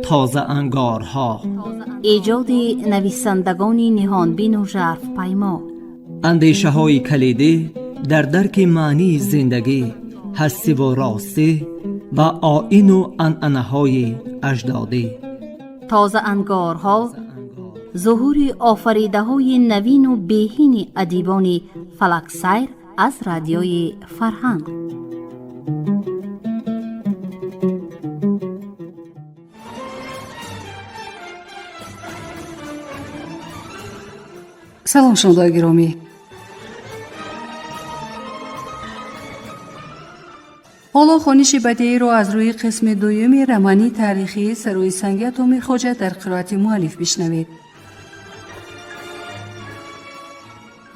تازه انگارها، ایجاد نویسندگان نهانبین و ژرف پیما، اندیشه های کلیدی در درک معنی زندگی، هستی و راستی و آیین و عنعنه های اجدادی. تازه انگارها، ظهور آفریده های نوین و بهین ادیبان فلک سیر از رادیوی فرهنگ. سلام شنوندگان گرامی. حالا خوانش بدیعی را از روی قسم دوم رمانی تاریخی سروی سنگ اتمی خوجه در قرائت مؤلف بشنوید.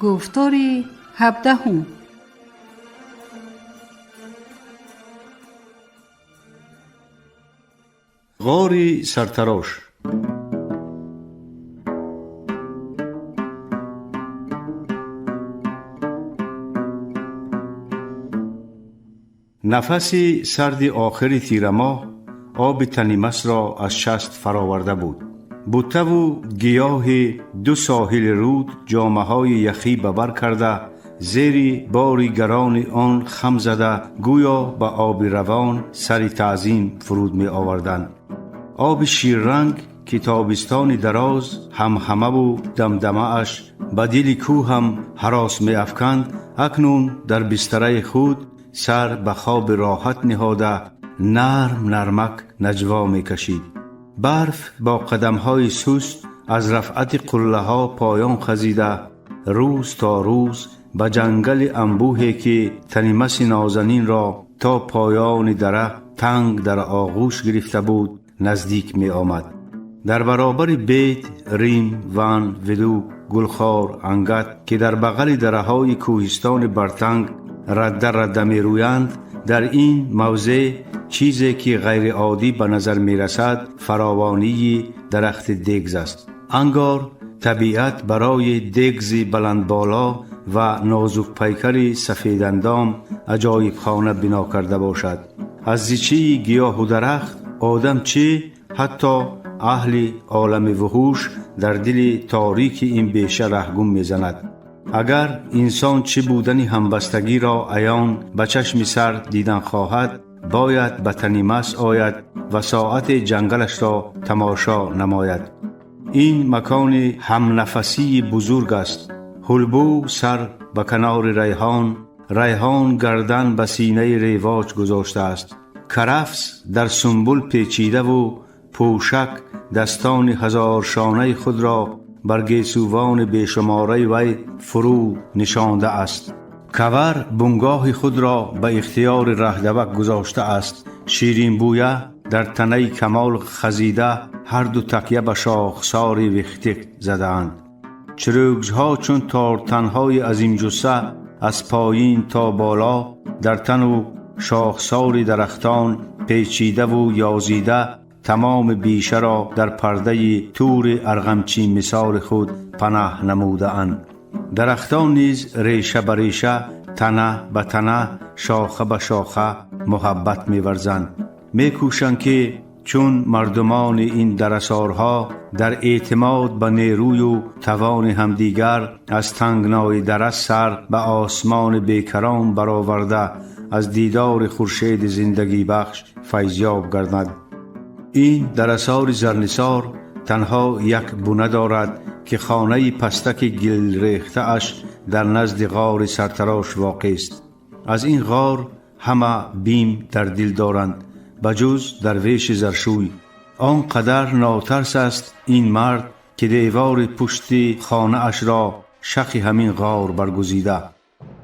گفتاری 17. غار سرتراش. نفسی سرد آخر تیر ماه آب تنیمس را از شست فراورده بود. بوته و گیاه 2 ساحل رود جامه های یخی ببر کرده زیر باری گران آن خم زده گویا به آب روان سر تعظیم فرود می آوردند. آب شیر رنگ که تابستان دراز همه و دمدمه اش به دل کوه هم هراس می افکند، اکنون در بستره خود سر به خواب راحت نهاده نرمک نجوا می کشید. برف با قدمهای سست از رفعت قله ها پایان خزیده روز تا روز به جنگل انبوهی که تنیمس نازنین را تا پایان دره تنگ در آغوش گرفته بود نزدیک می آمد. در برابر بیت، ریم، ون، ودو، گلخار، انگت که در بغل دره های کوهستان برتنگ رده می رویند، در این موضع چیزی که غیر عادی به نظر می رسد فراوانی درخت دگز است. انگار طبیعت برای دگز بلند بالا و نازک پیکر سفید اندام عجایب خانه بنا کرده باشد. از زیچه گیاه و درخت آدم چه حتی اهل عالم وحوش در دل تاریک این بیشه رهگم می زند. اگر انسان چه بودن همبستگی را عیان به چشم سر دیدن خواهد، باید به تنیمس آید و ساعت جنگلش را تماشا نماید. این مکان هم نفسی بزرگ است. هلبو سر به کنار ریحان گردن به سینه ریواج گذاشته است. کرفس در سنبل پیچیده و پوشک دستان هزار شانه خود را بر گیسوان بیشماره وی فرو نشانده است. کور بنگاه خود را به اختیار رهدوک گذاشته است. شیرین بویه در تنه کمال خزیده هر دو تکیه به شاخسار ویختک زدند. چروکها چون تارتنهای عظیم جثه از پایین تا بالا در تن و شاخسار درختان پیچیده و یازیده تمام بیشه را در پرده تور ارغمچی مثال خود پناه نموده اند. درختان نیز ریشه به ریشه، تنه به تنه، شاخه به شاخه محبت می ورزند. می کوشند که چون مردمان این درسارها در اعتماد به نیروی و توان همدیگر از تنگنای دره سر به آسمان بیکران برآورده از دیدار خورشید زندگی بخش فیضیاب گردند. این درسار زرنسار تنها یک بونه دارد که خانه پستک گل ریخته اش در نزد غار سرتراش واقع است. از این غار همه بیم در دل دارند بجز درویش زرشوی. آنقدر ناترس است این مرد که دیوار پشت خانه اش را شخ همین غار برگزیده.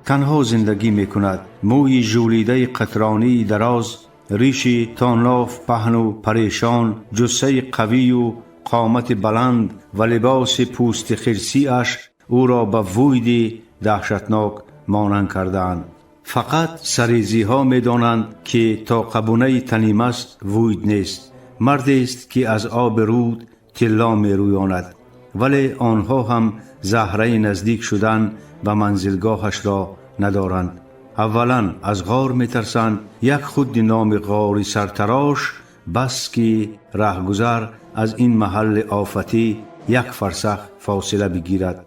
تنها زندگی می کند. موی ژولیده قطرانی دراز، ریشی تانلاف پهن و پریشان، جثه قوی و قامت بلند و لباس پوست خرسی اش او را به وید دهشتناک مانند کردند. فقط سریزی ها می دانند که تا قبونه تنیمس وید نیست. مردی است که از آب رود طلا می رویاند، ولی آنها هم زهره نزدیک شدن به منزلگاهش را ندارند. اولا از غار میترسند، یک خود نام غار سرتراش بس که رهگذر از این محل آفتی یک فرسخ فاصله بگیرد.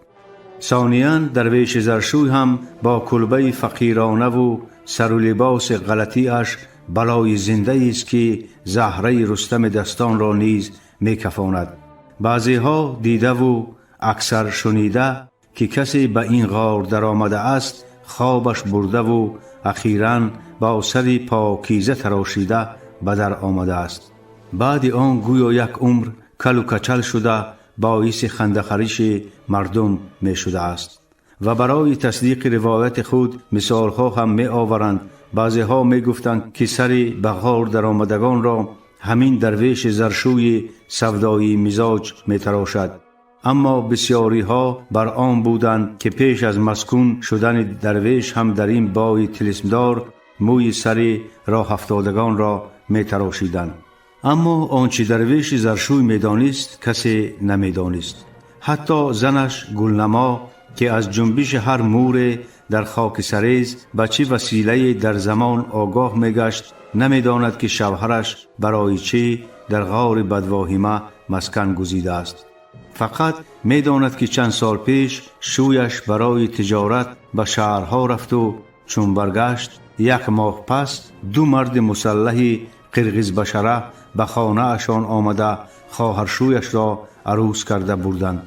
ثانیاً درویش زرشوی هم با کلبه فقیرانه و سر و لباس غلطی اش بلای زنده است که زهره رستم دستان را نیز میکفاند. بعضی ها دیده و اکثر شنیده که کسی به این غار در آمده است خوابش برده و اخیراً با سری پاکیزه تراشیده به در آمده است. بعد آن گویا یک عمر کل و کچل شده باعث خنده‌خریش مردم می شده است و برای تصدیق روایت خود مثال ها هم می آورند. بعضی ها می گفتند که سری به غار در آمدگان را همین درویش زرشوی سودایی مزاج می تراشد، اما بسیاری ها بر آن بودند که پیش از مسکون شدن درویش هم در این بای طلسمدار موی سری راه افتادگان را می تراشیدند. اما آنچه درویش زرشوی می دانست کسی نمی دانست. حتی زنش گلنما که از جنبش هر مور در خاک سریز به چه وسیله در زمان آگاه می گشت نمی داند که شوهرش برای چه در غار بدواهیمه مسکن گزیده است. فقط می داند که چند سال پیش شویش برای تجارت به شهرها رفت و چون برگشت یک ماه پس دو مرد مسلح قرقیز بشره به خانه اشان آمده خواهر شویش را عروس کرده بردند.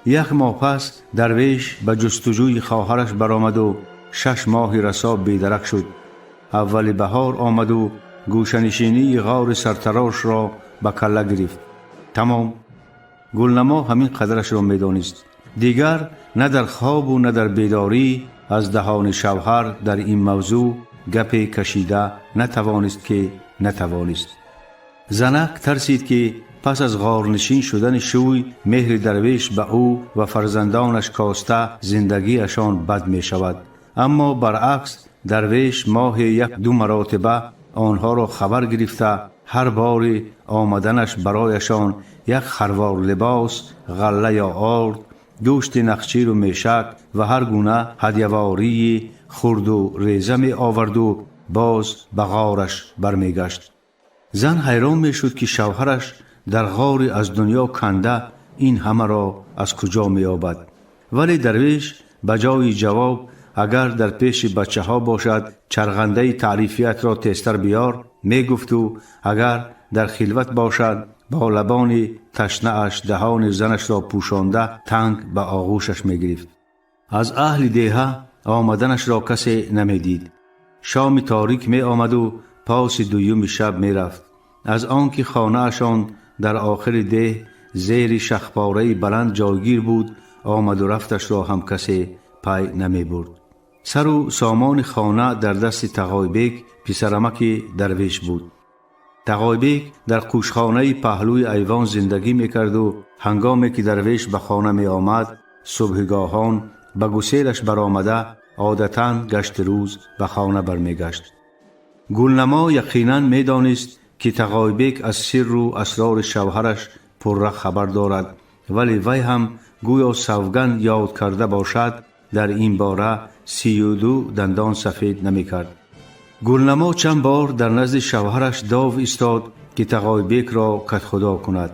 یک ماه پس درویش به جستجوی خواهرش برآمد و 6 ماه رسا بیدرک شد. اول بهار آمد و گوشنشینی غار سرتراش را به کله گرفت. تمام. گلنما همین قدرش را می دانست. دیگر نه در خواب و نه در بیداری از دهان شوهر در این موضوع گپی کشیده نتوانست که نتوانست. زنک ترسید که پس از غارنشین شدن شوی مهر درویش به او و فرزندانش کاسته زندگیشان بد می شود. اما برعکس درویش ماه 1-2 مراتبه آنها را خبر گرفته هر بار آمدنش برایشان یک خروار لباس، غله یا آرد، گوشت نخچیر و میشک و هر گونه هدیه‌واری خرد و ریزه می آورد و باز به غارش برمیگشت. زن حیران می شد که شوهرش در غار از دنیا کنده این همه را از کجا می یابد. ولی درویش بجای جواب اگر در پیش بچه ها باشد چرغنده تعریفیت را تستر بیار می گفت و اگر در خلوت باشد با لبان تشنه اش دهان زنش را پوشانده تنگ به آغوشش می گرفت. از اهل دیه آمدنش را کسی نمی دید. شام تاریک می آمد و پاس 2 شب می رفت. از آنکه خانه اشان در آخر ده زیر شخپاره بلند جایگیر بود آمد و رفتش را هم کسی پی نمی برد. سر و سامان خانه در دست تقایبک پسرمک درویش بود. تقایبک در کوشخانه پهلوی ایوان زندگی می کرد و هنگامی که درویش به خانه می آمد صبحگاهان به گسیلش برآمده عادتاً گشت روز به خانه برمی گشت. گلنما یقیناً می دانست که تقایبک از سر و اسرار شوهرش پرره خبر دارد، ولی وی هم گویا سوگند یاد کرده باشد در این باره 32 دندان سفید نمی کرد. گلنما چند بار در نزد شوهرش داو ایستاد که تقایبک را کدخدا کند.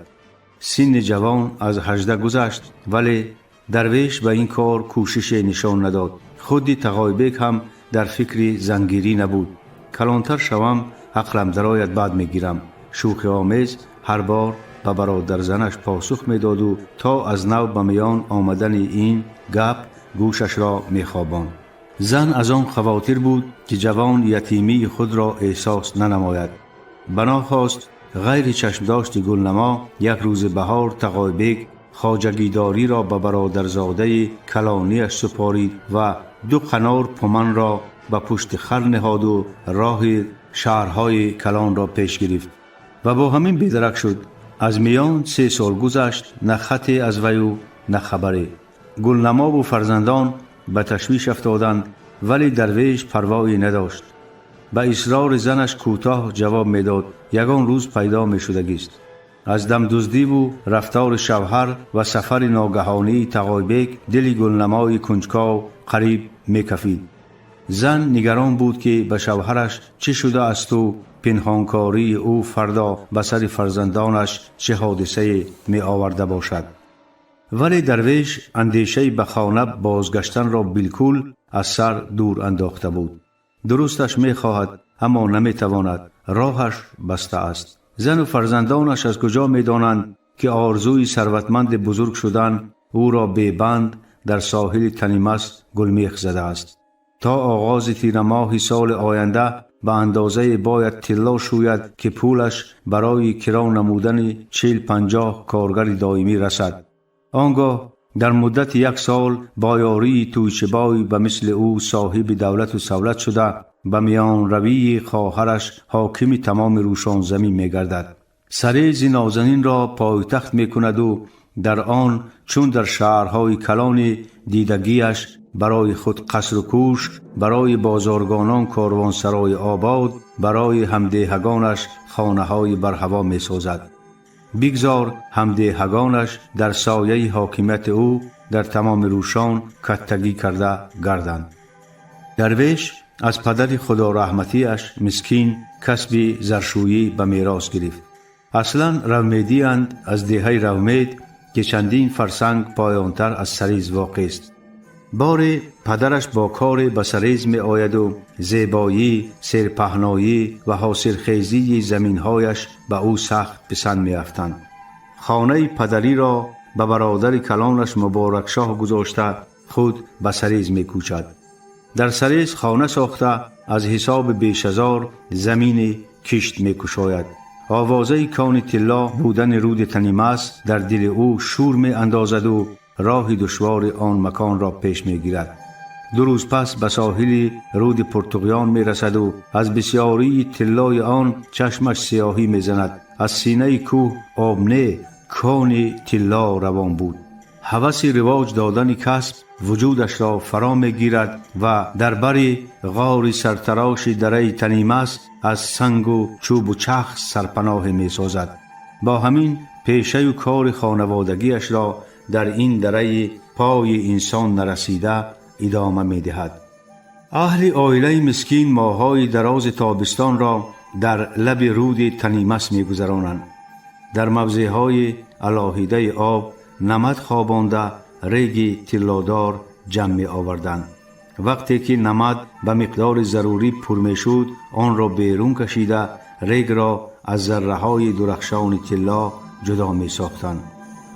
سن جوان از 18 گذشت ولی درویش به این کار کوشش نشان نداد. خود تقایبک هم در فکر زنگیری نبود. کلانتر شوم عقلم درآید بعد میگیرم. شوخی آمیز هر بار به برادر زنش پاسخ میداد و تا از نو به میان آمدن این گپ گوشش را میخواباند. زن از آن خواطر بود که جوان یتیمی خود را احساس ننماید. بنا خواست غیر چشم داشت گلنما یک روز بهار تقایبک خواجگیداری را به برادرزاده کلانیش سپارید و 2 قنار پمن را به پشت خر نهاد و راه شهرهای کلان را پیش گرفت و با همین بیدرک شد. از میان 3 سال گذشت، نه خطی از وی و نه خبری. گلنما و فرزندان به تشویش افتادند ولی درویش پروایی نداشت. به اصرار زنش کوتاه جواب میداد یگان روز پیدا می شدگیست. از دم دزدی و رفتار شوهر و سفر ناگهانی تقایبک دل گلنمای کنجکاو قریب می کفید. زن نگران بود که به شوهرش چه شده است و پنهانکاری او فردا به سر فرزندانش چه حادثه می آورده باشد. ولی درویش اندیشه به خانه بازگشتن را بالکل از سر دور انداخته بود. درستش می خواهد اما نمی تواند، راهش بسته است. زن و فرزندانش از کجا می دانند که آرزوی ثروتمند بزرگ شدن او را به بند در ساحل تنیمس گلمیخ زده است. تا آغاز تیر ماه سال آینده به اندازه باید طلا شوید که پولش برای کرا نمودن 40-50 کارگر دائمی رسد. آنگاه در مدت 1 سال با یاری تویچه‌بای به مثل او صاحب دولت و سولت شده به میان روی خواهرش حاکم تمام روشان زمین می گردد. سریز نازنین را پایتخت می کند و در آن چون در شهرهای کلان دیدگیش برای خود قصر و کوشک، برای بازارگانان کاروانسرای آباد، برای همدیهگانش خانه های بر هوا می سازد. بگذار همدیهگانش در سایه حاکمیت او در تمام روشان کتگی کرده گردند. درویش از پدر خدا رحمتیش مسکین کسب زرشویی به میراث گرفت. اصلا رومیدی اند از دهه رومید که چندین فرسنگ پایانتر از سریز واقع است. بار پدرش با کار به سریز می آید و زیبایی، سرپهنایی و حاصلخیزی زمینهایش به او سخت پسند می افتند. خانه پدری را به برادر کلانش مبارک شاه گذاشته خود به سریز می کوچد. در سریز خانه ساخته از حساب بیش هزار زمین کشت می کشاید. آوازه کان طلا بودن رود تنیمس در دل او شور می اندازد و راه دشوار آن مکان را پیش می گیرد. 2 روز پس به ساحل رود پرتغیان می رسد و از بسیاری طلای آن چشمش سیاهی می زند. از سینه کوه آبنه کان طلا روان بود. هوس رواج دادن کسب وجودش را فرا می گیرد و در بر غار سرتراش دره تنیمس از سنگ و چوب و چخ سرپناه می سازد. با همین پیشه و کار خانوادگیش را در این دره پای انسان نرسیده ادامه می دهد. اهل عائله مسکین ماهای دراز تابستان را در لب رود تنیمس می گذرانند. در موضعهای علاهیده آب نمد خوابانده ریگ طلادار جمع می آوردند. وقتی که نمد به مقدار ضروری پر می شد آن را بیرون کشیده ریگ را از ذره های درخشان طلا جدا می ساختند.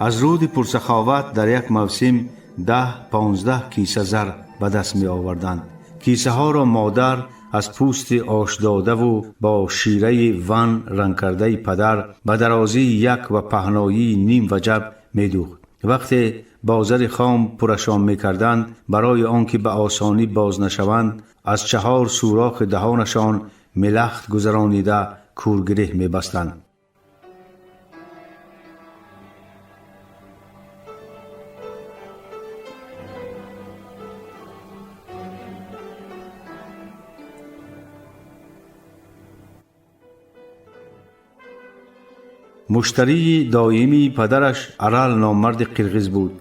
از رود پرسخاوت در یک موسم 10-15 کیسه زر به دست می آوردند. کیسه ها را مادر از پوست آش داده و با شیره ون رنگ کرده پدر به درازی 1 و پهنایی نیم وجب می دوخت. وقتی بازار خام پرشان می کردند برای آنکه به آسانی باز نشوند از 4 سوراخ دهانشان ملخت گذرانیده کورگره می بستند. مشتری دائمی پدرش ارال نامرد قرغیز بود.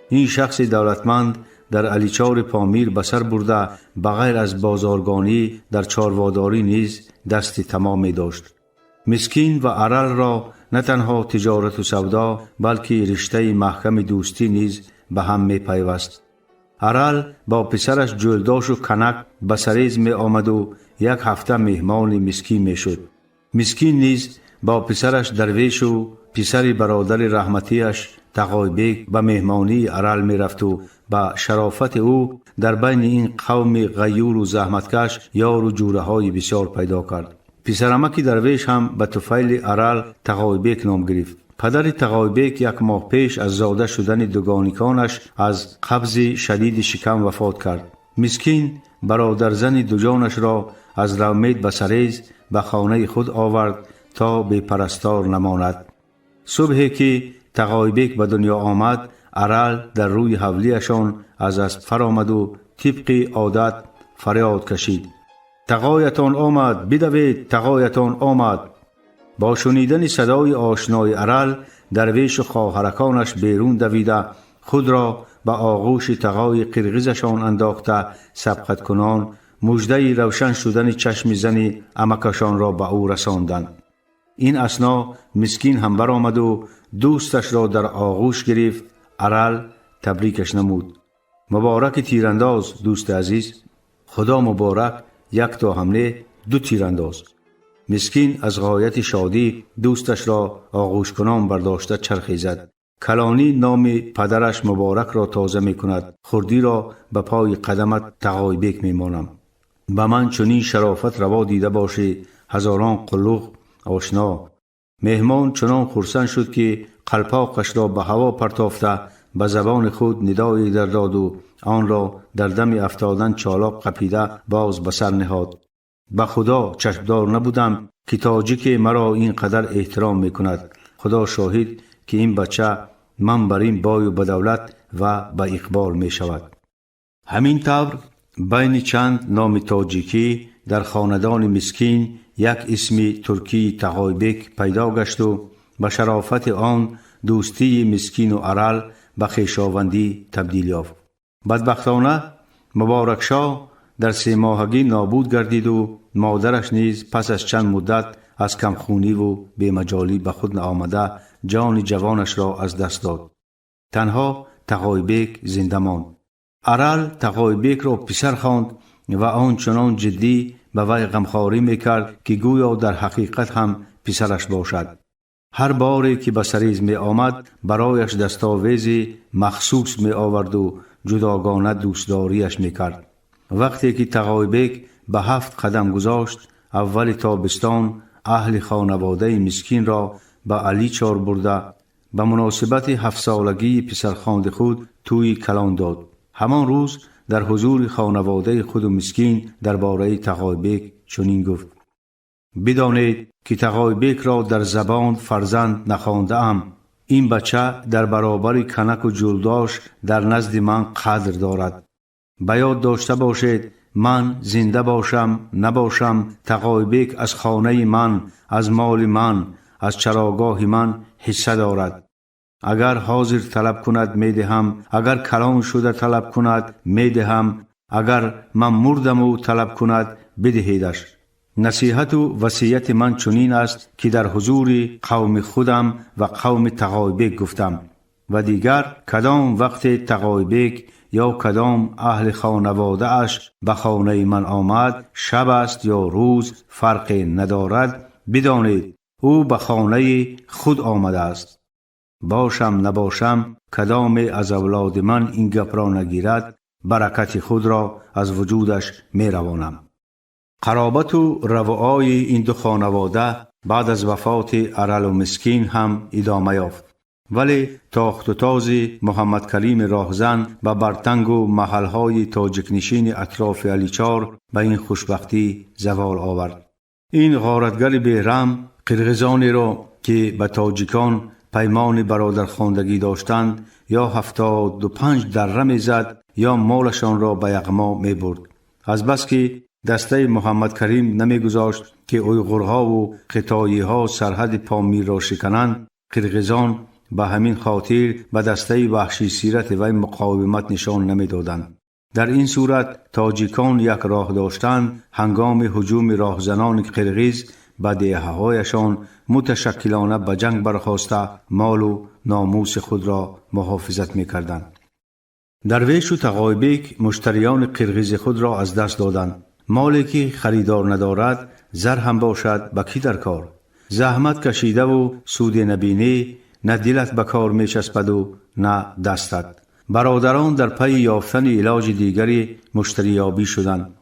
این شخص دولتمند در علیچار پامیر بسر برده بغیر از بازارگانی در چارواداری نیز دست تمامی داشت. مسکین و ارال را نه تنها تجارت و سودا بلکه رشته محکم دوستی نیز به هم می پیوست. ارال با پسرش جلداش و کنک به سریز می آمد و 1 هفته مهمان مسکین می شد. مسکین نیز با پسرش درویش و پسر برادر رحمتیش تقایبیک به مهمانی ارال می رفت و با شرافت او در بین این قوم غیور و زحمتکش یار و جوره های بسیار پیدا کرد. پسرمک درویش هم به طفیل ارال تقایبیک نام گرفت. پدر تقایبیک 1 ماه پیش از زاده شدن دوگانیکانش از قبض شدید شکم وفات کرد. مسکین برادر زن دو جانش را از رومید به سریز به خانه خود آورد تا بی پرستار نماند. صبحی که تقایبیک به دنیا آمد ارال در روی حولیشان از اسب فرآمد و طبق عادت فریاد کشید: تقایتان آمد، بدوید، تقایتان آمد. با شنیدن صدای آشنای ارال درویش و خواهرکانش بیرون دویده خود را به آغوش تقای قرغیزشان انداخته سبقت کنان مژده روشن شدن چشم زن امکشان را به او رساندند. این اثنا مسکین هم برآمد و دوستش را در آغوش گرفت. ارل تبریکش نمود. مبارک تیرانداز دوست عزیز. خدا مبارک، یک تا حمله 2 تیرانداز. مسکین از غایت شادی دوستش را آغوش کنان برداشته چرخی زد. کلانی نام پدرش مبارک را تازه می کند. خردی را به پای قدمت تقایبک می مانم. به من چنین شرافت روا دیده باشی هزاران قلوق آشنا. مهمان چنان خرسند شد که قلپاقش را به هوا پرتافته به زبان خود ندایی در داد و آن را در دم افتادن چالاک قپیده باز به سر نهاد. به خدا چشمدار نبودم که تاجیک مرا اینقدر احترام می کند. خدا شاهد که این بچه من بر این بای و بدولت و به اقبال می شود. همین طور بین چند نام تاجیکی در خاندان مسکین یک اسم ترکی تقایبک پیدا گشت و به شرافت آن دوستی مسکین و ارل به خویشاوندی تبدیل یافت. بدبختانه مبارک شاه در 3 ماهگی نابود گردید و مادرش نیز پس از چند مدت از کمخونی و بیمجالی به خود نآمده جان جوانش را از دست داد. تنها تقایبک زنده ماند. ارل تقایبک را پسر خواند و آن چنان جدی به وی غمخواری میکرد که گویا در حقیقت هم پسرش باشد. هر باری که به سریز می آمد برایش دستاویزی مخصوص می آورد و جداگانه دوستداریش می کرد. وقتی که تقایبک به 7 قدم گذاشت، اول تابستان اهل خانواده مسکین را به علی چار برده به مناسبت 7 سالگی پسرخواند خود توی کلان داد. همان روز در حضور خانواده خود و مسکین درباره تقایبک چنین گفت: بدانید که تقایبک را در زبان فرزند نخوانده ام. این بچه در برابر کنک و جلداش در نزد من قدر دارد. به یاد داشته باشید من زنده باشم نباشم تقایبک از خانه من، از مال من، از چراگاه من حصه دارد. اگر حاضر طلب کند میدهم، اگر کلان شده طلب کند میدهم، اگر من مردم و طلب کند بدهیدش. نصیحت و وصیت من چنین است که در حضور قوم خودم و قوم تقایبک گفتم و دیگر کدام وقت تقایبک یا کدام اهل خانواده اش به خانه من آمد، شب است یا روز فرق ندارد، بدانید او به خانه خود آمده است. باشم نباشم کدام از اولاد من این گپ را نگیرد، برکت خود را از وجودش می روانم. قرابت و روایی این 2 خانواده بعد از وفات ارل و مسکین هم ادامه یافت. ولی تاخت و تاز محمد کریم راهزن و برتنگ و محلهای تاجک نشین اطراف علیچار به این خوشبختی زوال آورد. این غارتگر بیرحم قرغیزانی را که به تاجیکان پیمان برادرخواندگی داشتند یا 75 دره می زد یا مالشان را به یغما می برد. از بس که دسته محمد کریم نمی گذاشت که اویغورها و قطایی ها سرحد پامیر را شکنند، قرغیزان به همین خاطر به دسته وحشی سیرت وی مقاومت نشان نمی دادند. در این صورت تاجیکان یک راه داشتند هنگام هجوم راهزنان قرغیز به دهه‌هایشان متشکلانه به جنگ برخاسته مال و ناموس خود را محافظت می کردند. درویش و تقایبک مشتریان قرغیز خود را از دست دادند. مالی که خریدار ندارد زر هم باشد به کی در کار؟ زحمت کشیده و سود نبینی نه دلت به کار می چسبد و نه دستت. برادران در پی یافتن علاج دیگری مشتریابی شدند.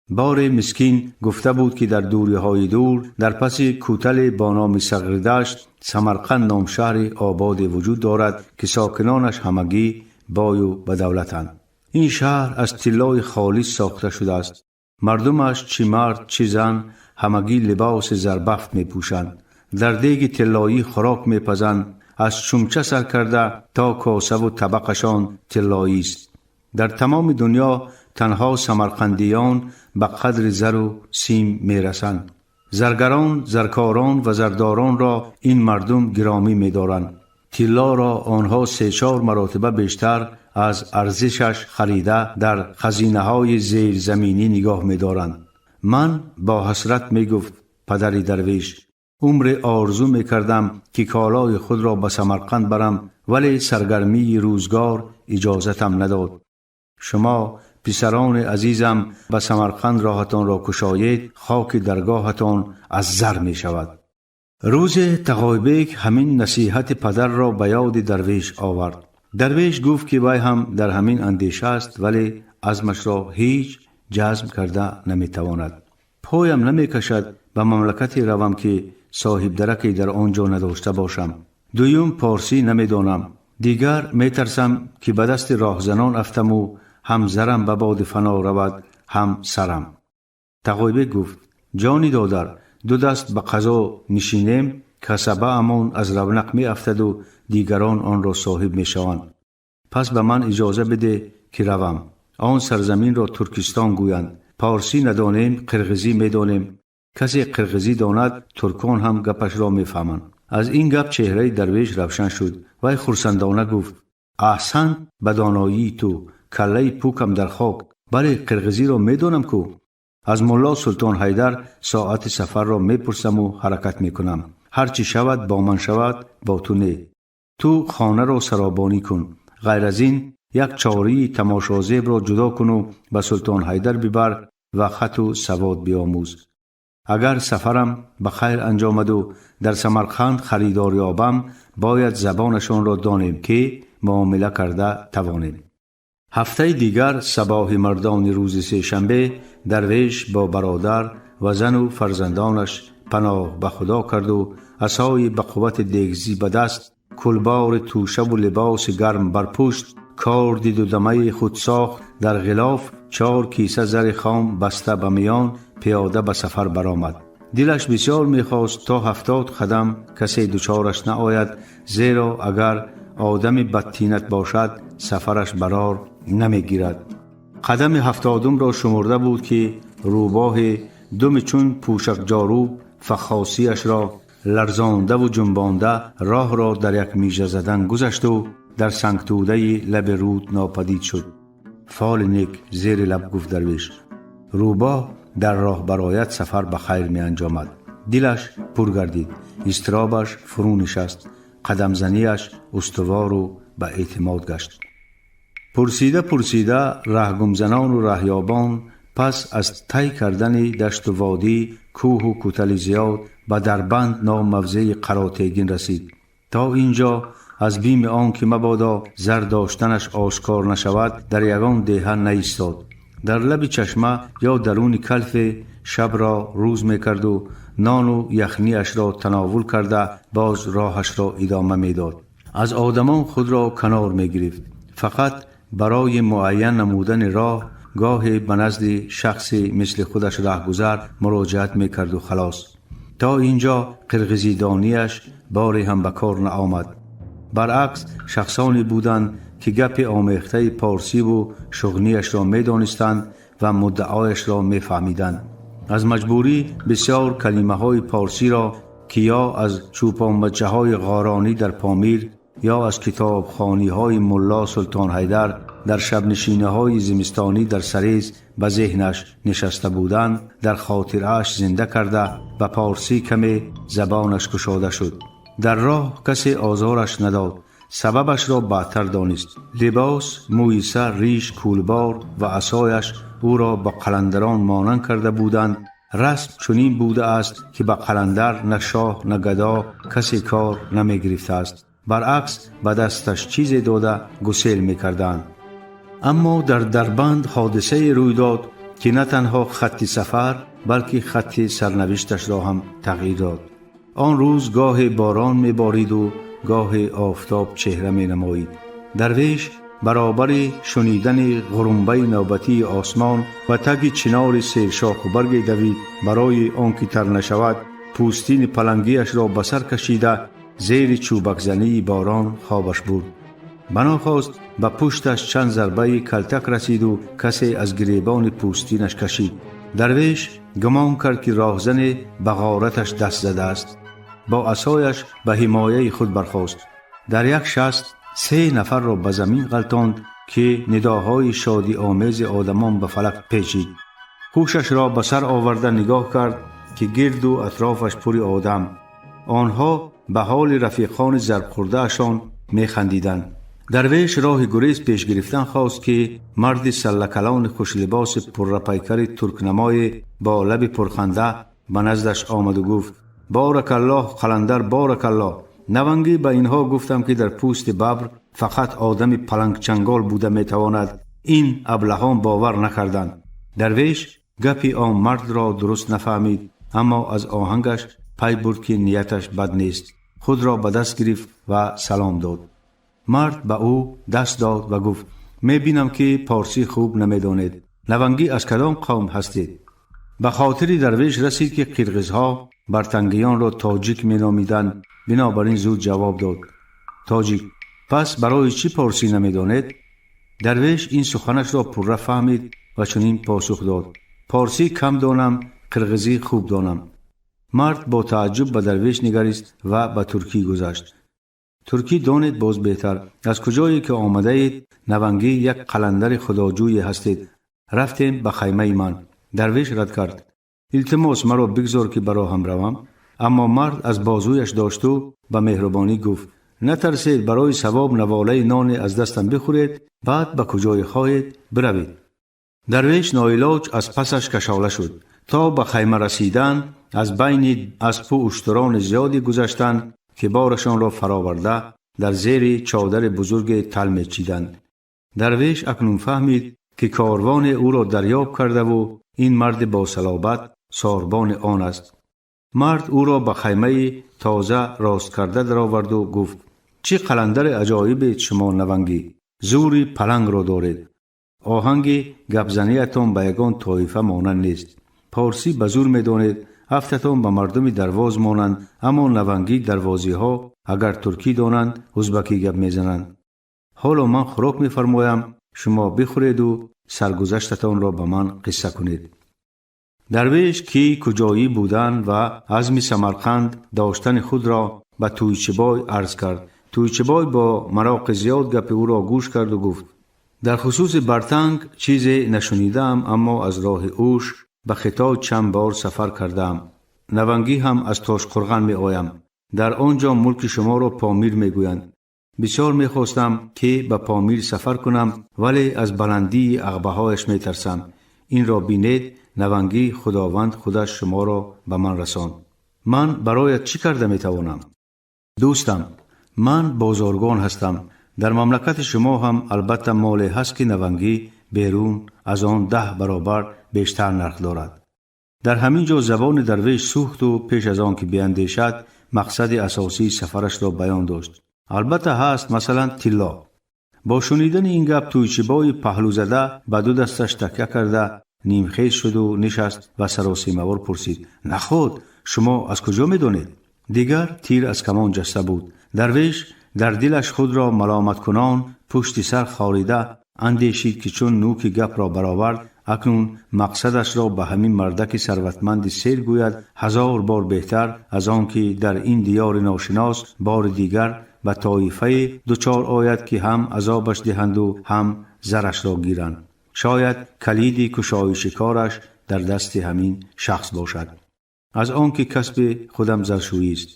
بار مسکین گفته بود که در دوریهای دور در پس کوتل با نام صغردشت سمرقند نام شهر آباد وجود دارد که ساکنانش همگی بای و بدولتند. این شهر از طلای خالص ساخته شده است. مردمش چی مرد چی زن همگی لباس زربفت می پوشند. در دیگ طلایی خوراک می پزند. از چمچه سر کرده تا کاسه و طبقشان طلایی است. در تمام دنیا تنها سمرقندیان به قدر زر و سیم می رسند. زرگران، زرکاران و زرداران را این مردم گرامی می دارند. طلا را آنها 3-4 مراتبه بیشتر از ارزشش خریده در خزینه های زیر زمینی نگاه می دارند. من با حسرت می گفت پدر درویش، عمر آرزو می کردم که کالای خود را به سمرقند برم، ولی سرگرمی روزگار اجازتم نداد. شما پسران عزیزم به سمرقند راهتان را کشایید، خاک درگاهتان از زر می شود. روز تقایبک همین نصیحت پدر را به یاد درویش آورد. درویش گفت که وی هم در همین اندیشه است، ولی عزمش را هیچ جزم کرده نمی تواند. پایم نمی کشد به مملکتی روم که صاحب درکی در آنجا نداشته باشم. دویم پارسی نمی دانم. دیگر می ترسم که به دست راهزنان افتم و هم زرم به باد فنا رود، هم سرم. تقایبک گفت جانی دادر، دو دست به قضا نشینیم، کسبه امان از رونق می افتد و دیگران آن را صاحب می شوند. پس به من اجازه بده که روم. آن سرزمین را ترکستان گویند. پارسی ندانیم، قرغیزی می دانیم. کسی قرغیزی داند، ترکان هم گپش را می فهمند. از این گپ چهره درویش روشن شد. وی خرسندانه گفت احسن به دانایی تو، کله پوکم در خاک، بله قرغیزی را می دانم کو. از ملا سلطان حیدر ساعت سفر را می پرسم و حرکت می کنم. هرچی شود با من شود، با تو نه. تو خانه را سرابانی کن. غیر از این یک چاری تماشازیب را جدا کن و به سلطان حیدر ببر و خط و سواد بیاموز. اگر سفرم به خیر انجامد و در سمرقند خریدار یابم، باید زبانشان را دانیم که معامله کرده توانیم. هفته دیگر صباح مردان روز سه شنبه درویش با برادر و زن و فرزندانش پناه به خدا کرد و عصای به قوت دیگزی به دست، کلبار توشه و لباس گرم بر پشت، کارد دودمه خود ساخت در غلاف، 4 کیسه زر خام بسته به میان، پیاده به سفر برآمد. دلش بسیار میخواست تا 70 قدم کسی دچارش نآید، زیرا اگر آدم بدطینت باشد سفرش برار نمیگیرد. قدم 70 را شمرده بود که روباه دم چون پوشک جارو فخاصیش را لرزانده و جنبانده راه را در یک میژه زدن گذشت و در سنگتوده لب رود ناپدید شد. فال نیک زیر لب گفت درویش. روباه در راه برایت سفر به خیر می انجامد. دلش پر گردید، اضطرابش فرو نشست، قدم زنیش استوار و به اعتماد گشت. پرسیده رهگم زنان و رهیابان پس از طی کردن دشت و وادی، کوه و کوتل زیاد به دربند نام موضع قراتگین رسید. تا اینجا از بیم آن که مبادا زر داشتنش آشکار نشود در یگان دیه نایستاد. در لب چشمه یا درون کلف شب را روز میکرد و نان و یخنیش را تناول کرده باز راهش را ادامه میداد. از آدمان خود را کنار میگرفت. فقط برای معین نمودن راه گاهی به نزد شخصی مثل خودش رهگذر مراجعت میکرد و خلاص. تا اینجا قرغیزی دانیش باری هم به کار نآمد. برعکس شخصانی بودند که گپ آمیخته پارسی و شغنیش را میدانستند و مدعایش را میفهمیدند. از مجبوری بسیار کلمه های پارسی را که یا از چوپان بچه های غارانی در پامیر یا از کتاب خانی های ملا سلطان حیدر در شب نشینه های زمستانی در سریز به ذهنش نشسته بودند در خاطرش زنده کرده به پارسی کمی زبانش گشاده شد. در راه کسی آزارش نداد. سببش را بعدتر دانست. لباس، موی سر، ریش، کولبار و عصایش او را با قلندران مانند کرده بودند. رسم چنین بوده است که با قلندر نه شاه نه گدا کسی کار نمی گرفته است. برعکس به دستش چیزی داده گسیل می کردند. اما در دربند حادثه روی داد که نه تنها خط سفر بلکه خط سرنوشتش را هم تغییر داد. آن روز گاه باران می بارید و گاه آفتاب چهره می نمایید. درویش برابر شنیدن غرنبه نوبتی آسمان و تگ چنار سیرشاخ و برگ دوید برای آنکه تر نشود پوستین پلنگیش را بسر کشیده زیر چوبک زنی باران خوابش برد. بناخواست به پشتش چند ضربه کلتک رسید و کسی از گریبان پوستینش کشید. درویش گمان کرد که راهزن به غارتش دست زده است. با عصایش به حمایه خود برخاست. در یک شست 3 نفر را به زمین غلطاند که نداهای شادی آمیز آدمان به فلک پیچید. هوشش را به سر آورده نگاه کرد که گرد و اطرافش پر آدم. آنها به حال رفیقان ضرب خورده اشان می خندیدند. درویش راه گریز پیش گرفتن خواست که مرد سلکلان خوش لباس پررپیکر ترکنمای با لب پرخنده به نزدش آمد و گفت: بارک الله قلندر، بارک الله. نونگی به اینها گفتم که در پوست ببر فقط آدم پلنگ چنگال بوده میتواند. این ابلهان باور نکردند. درویش گپی آن مرد را درست نفهمید، اما از آهنگش پی برد که نیتش بد نیست. خود را به دست گرفت و سلام داد. مرد به او دست داد و گفت: می بینم که پارسی خوب نمیدانید. نونگی از کدام قوم هستید؟ به خاطر درویش رسید که قرقیزها برتنگیان را تاجیک می نامیدند. بنابراین زود جواب داد: تاجیک؟ پس برای چی پارسی نمیدانید؟ درویش این سخنش را پره فهمید و چنین پاسخ داد: پارسی کم دانم، قرقیزی خوب دانم. مرد با تعجب به درویش نگریست و به ترکی گذشت. ترکی دانید باز بهتر. از کجایی که آمده اید؟ نونگی یک قلندر خداجوی هستید. رفتیم به خیمه من. درویش رد کرد: التماس مرا بگذار که برا هم روم. اما مرد از بازویش داشت و به مهربانی گفت: نترسید، برای ثواب نواله نان از دستم بخورید، بعد به کجای خواهید بروید. درویش ناعلاج از پسش کشاله شد. تا به خیمه رسیدن از بین اسب و اشتران زیادی گذشتند که بارشان را فراورده در زیر چادر بزرگ تل میچیدند. درویش اکنون فهمید که کاروان او را دریاب کرده و این مرد با صلابت ساربان آن است. مرد او را به خیمه تازه راست کرده درآورد و گفت: چه قلندر عجایب شما نونگی، زوری پلنگ را دارید. آهنگ گپزنیتان به یگان طایفه مانند نیست. پارسی به زور میدانید، هفتتان به مردم درواز مانند، اما نونگی دروازی ها اگر ترکی دانند ازبکی گپ میزنند. حالا من خوراک میفرمایم، شما بخورید و سرگذشتتان را به من قصه کنید. درویش کی کجایی بودن و عزم سمرقند داشتن خود را به تویچبای عرض کرد. تویچبای با مراق زیاد گپ او را گوش کرد و گفت: در خصوص برتنگ چیزی نشنیدم، اما از راه اوش به خطا چند بار سفر کردم. نونگی هم از تاشقرغان می آیم. در آنجا ملک شما را پامیر می گویند. بسیار می خواستم که به پامیر سفر کنم، ولی از بلندی عقبه هایش می ترسم. این را بینید، نونگی خداوند خودش شما را به من رساند. من برایت چی کرده می توانم؟ دوستم، من بازارگان هستم. در مملکت شما هم البته مالی هست که نونگی بیرون از آن 10 برابر بیشتر نرخ دارد. در همین جا زبان درویش سوخت و پیش از آن که بیاندیشد مقصد اساسی سفرش را بیان داشت. البته هست، مثلا طلا. با شنیدن این گپ تویچبای پهلو زده به دو دستش تکیه کرده نیمخیز شد و نشست و سراسیمه‌وار پرسید: نخود، شما از کجا میدانید؟ دیگر تیر از کمان جسته بود. درویش در دلش خود را ملامت کنان پشت سر خاریده اندیشید که چون نوک گپ را برآورد، اکنون مقصدش را به همین مردک ثروتمند سیر گوید 1000 بار بهتر از آن که در این دیار ناشناس بار دیگر به طایفه دوچار آید که هم عذابش دهند و هم زرش را گیرند. شاید کلید کشایش کارش در دست همین شخص باشد. از آن که کسب خودم زرشویی است.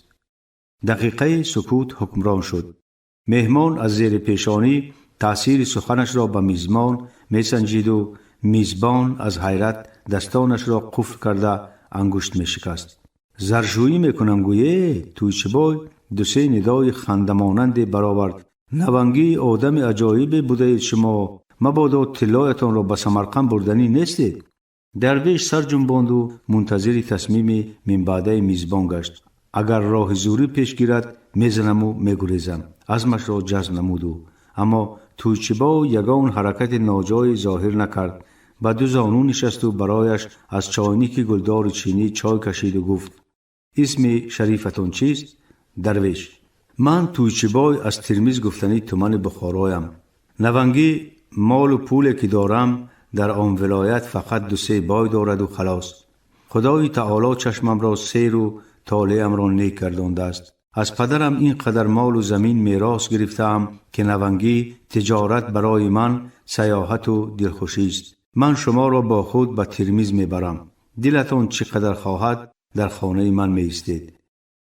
دقیقه سکوت حکمران شد. مهمان از زیر پیشانی تأثیر سخنش را به میزبان میسنجید و میزبان از حیرت دستانش را قفل کرده انگشت میشکست. زرشویی میکنم گویه؟ تویچبای 2-3 ندای خندمانند برآورد. نونگی آدم عجایب بوده شما، مبادا طلایتان را به سمرقند بردنی نیستید. درویش سر جنباند و منتظر تصمیم من بعده میزبان گشت. اگر راه زوری پیش گیرد میزنم و میگریزم. عزمش را جزم نمود، اما تویچبا یگان حرکت ناجای ظاهر نکرد. به 2 زانو نشست و برایش از چاینیک گلدار چینی چای کشید و گفت: اسم شریفتون چیست؟ درویش: من تویچبای از ترمیز گفتنی تومن بخارایم. نونگی مال و پولی که دارم در آن ولایت فقط 2-3 بای دارد و خلاص. خدای تعالی چشمم را سیر و طالعم را نیک گردانده است. از پدرم اینقدر مال و زمین میراث گرفتم که نونگی تجارت برای من سیاحت و دلخوشی است. من شما را با خود به ترمیز میبرم. دلتان چقدر خواهد در خانه من میایستید.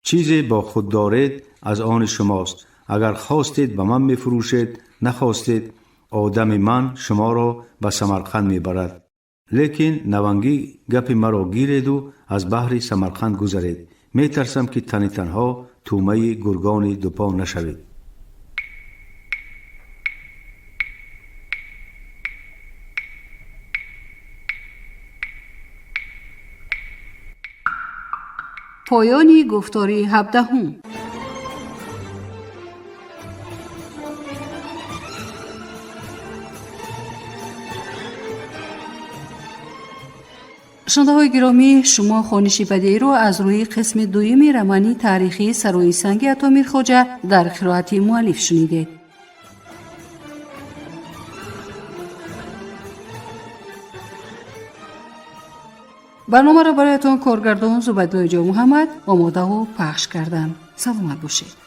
چیزی با خود دارید از آن شماست. اگر خواستید به من میفروشید، نخواستید آدم من شما را به سمرقند میبرد. لیکن نونگی گپ مرا گیرید و از بحر سمرقند گذرید. میترسم که تنها تومه گرگان دوپا نشوید. پایانی گفتاری 17. شنونده های گرامی، شما خوانش بدیعی رو از روی قسم دوم رمانی تاریخی سروی سنگ عطا میرخواجه در قرائت مؤلف شنیدید. برنامه را برایتان کارگردان زبدلای جو محمد آماده و پخش کردند. سلامت باشید.